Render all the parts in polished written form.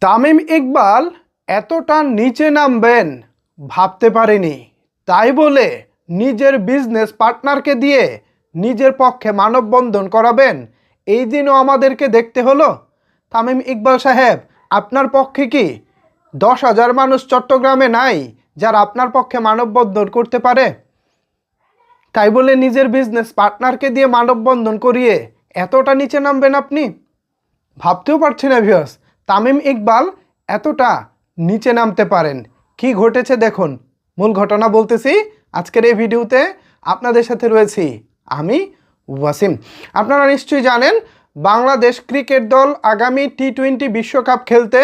তামিম ইকবাল এতটা নিচে নামবেন ভাবতে পারেনি, তাই বলে নিজের বিজনেস পার্টনারকে দিয়ে নিজের পক্ষে মানববন্ধন করাবেন, এই দিনও আমাদেরকে দেখতে হলো। তামিম ইকবাল সাহেব, আপনার পক্ষে কি 10,000 মানুষ চট্টগ্রামে নাই যারা আপনার পক্ষে মানববন্ধন করতে পারে? তাই বলে নিজের বিজনেস পার্টনারকে দিয়ে মানববন্ধন করিয়ে এতটা নিচে নামবেন আপনি? ভাবতেও পারছি না ভিউয়ার্স, তামিম ইকবাল এতটা নিচে নামতে পারেন। কি ঘটেছে দেখুন, মূল ঘটনা বলতেছি আজকের এই ভিডিওতে। আপনাদের সাথে রয়েছি আমি ওয়াসিম। আপনারা নিশ্চয়ই জানেন বাংলাদেশ ক্রিকেট দল আগামী টি-20 বিশ্বকাপ খেলতে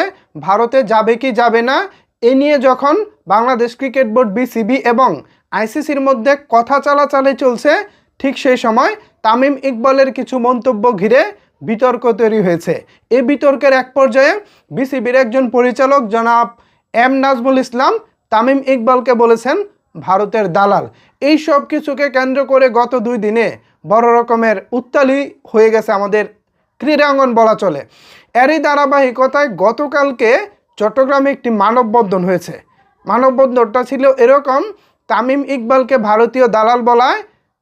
ভারতে যাবে কি যাবে না, এ নিয়ে যখন বাংলাদেশ ক্রিকেট বোর্ড বিসিবি এবং আইসিসির মধ্যে কথা চালাচালি চলছে, ঠিক সেই সময় তামিম ইকবালের কিছু মন্তব্য ঘিরে বিতর্ক তৈরি হয়েছে। এই বিতর্কের এক পর্যায়ে বিসিবির একজন পরিচালক জনাব এম নাজমুল ইসলাম তামিম ইকবালকে বলেছেন ভারতের দালাল। এই সব কিছুকে কেন্দ্র করে গত 2 দিনে বড় রকমের উত্তালি হয়ে গেছে আমাদের ক্রীড়াঙ্গন বলা চলে। এরই ধারাবাহিকতায় গতকালকে চট্টগ্রামে একটি মানববন্ধন হয়েছে। মানববন্ধনটা ছিল এরকম, তামিম ইকবালকে ভারতীয় দালাল বলায়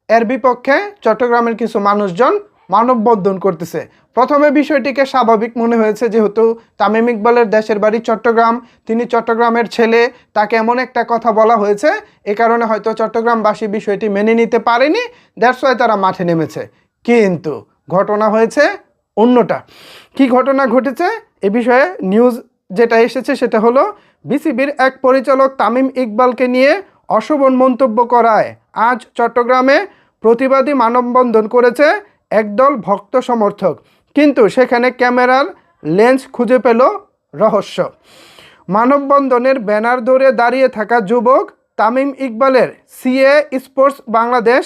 এর বিপক্ষে চট্টগ্রামের কিছু মানুষজন মানববন্ধন করতেছে। প্রথমে বিষয়টিকে স্বাভাবিক মনে হয়েছে, যেহেতু তামিম ইকবালের দেশের বাড়ি চট্টগ্রাম, তিনি চট্টগ্রামের ছেলে, তাকে এমন একটা কথা বলা হয়েছে, এ কারণে হয়তো চট্টগ্রামবাসী বিষয়টি মেনে নিতে পারেনি, দ্যাটস ওয়াই তারা মাঠে নেমেছে। কিন্তু ঘটনা হয়েছে অন্যটা। কি ঘটনা ঘটেছে এ বিষয়ে নিউজ যেটা এসেছে সেটা হলো, বিসিবির এক পরিচালক তামিম ইকবালকে নিয়ে অশোভন মন্তব্য করায় আজ চট্টগ্রামে প্রতিবাদী মানববন্ধন করেছে একদল ভক্ত সমর্থক। কিন্তু সেখানে ক্যামেরার লেন্স খুঁজে পেল রহস্য। মানববন্ধনের ব্যানার ধরে দাঁড়িয়ে থাকা যুবক তামিম ইকবালের CA sports Bangladesh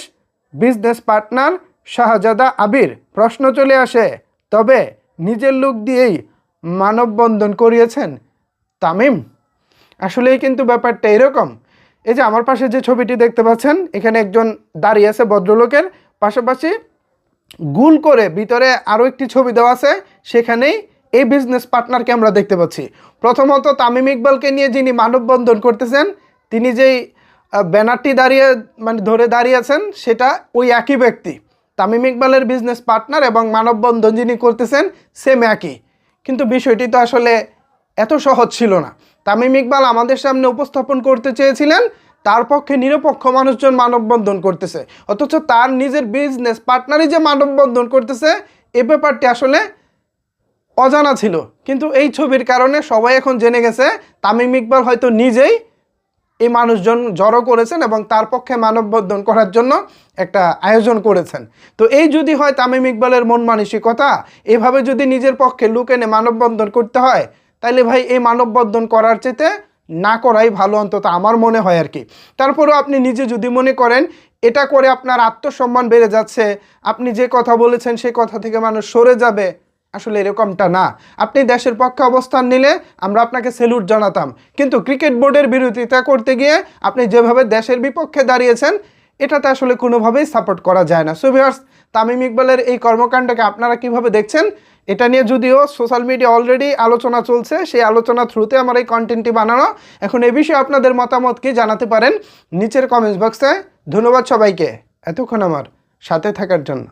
business partner Shahzada Abir. প্রশ্ন চলে আসে, তবে নিজের লুক দিয়েই মানববন্ধন করিয়েছেন তামিম? আসলেই কিন্তু ব্যাপারটা এরকম। এই যে আমার পাশে যে ছবিটি দেখতে পাচ্ছেন, এখানে একজন দাঁড়িয়ে আছে ভদ্রলোকের পাশাপাশি গুল করে ভিতরে আরও একটি ছবি দেওয়া আছে, সেখানেই এই বিজনেস পার্টনারকে আমরা দেখতে পাচ্ছি। প্রথমত তামিম ইকবালকে নিয়ে যিনি মানববন্ধন করতেছেন, তিনি যেই ব্যানারটি ধরে দাঁড়িয়ে আছেন, সেটা ওই একই ব্যক্তি। তামিম ইকবালের বিজনেস পার্টনার এবং মানববন্ধন যিনি করতেছেন সেম একই। কিন্তু বিষয়টি তো আসলে এত সহজ ছিল না। তামিম ইকবাল আমাদের সামনে উপস্থাপন করতে চেয়েছিলেন তার পক্ষে নিরপেক্ষ মানুষজন মানববন্ধন করতেছে, অথচ তার নিজের বিজনেস পার্টনারই যে মানববন্ধন করতেছে, এ ব্যাপারটি আসলে অজানা ছিল। কিন্তু এই ছবির কারণে সবাই এখন জেনে গেছে তামিম ইকবাল হয়তো নিজেই এই মানুষজন জড়ো করেছেন এবং তার পক্ষে মানববন্ধন করার জন্য একটা আয়োজন করেছেন। তো এই যদি হয় তামিম ইকবালের মন মানসিকতা, এভাবে যদি নিজের পক্ষে লোক এনে মানববন্ধন করতে হয়, তাইলে ভাই এই মানববন্ধন করার চেয়ে না করাই ভালো, অন্তত আমার মনে হয় আর কি। তারপরেও আপনি নিজে যদি মনে করেন এটা করে আপনার আত্মসম্মান বেড়ে যাচ্ছে, আপনি যে কথা বলেছেন সেই কথা থেকে মানুষ সরে যাবে, আসলে এরকমটা না। আপনি দেশের পক্ষে অবস্থান নিলে আমরা আপনাকে স্যালুট জানাতাম, কিন্তু ক্রিকেট বোর্ডের বিরোধিতা করতে গিয়ে আপনি যেভাবে দেশের বিপক্ষে দাঁড়িয়েছেন, এটাতে আসলে কোনোভাবেই সাপোর্ট করা যায় না। সো ভিউয়ার্স, তামিম ইকবালের এই কর্মকাণ্ডকে আপনারা কিভাবে দেখছেন? এটা নিয়ে যদিও সোশ্যাল মিডিয়া অলরেডি আলোচনা চলছে, সেই আলোচনা থ্রুতে আমার এই কন্টেন্টটি বানানো। এখন এই বিষয়ে আপনাদের মতামত কি জানাতে পারেন নিচের কমেন্টস বক্সে। ধন্যবাদ সবাইকে এতক্ষণ আমার সাথে থাকার জন্য।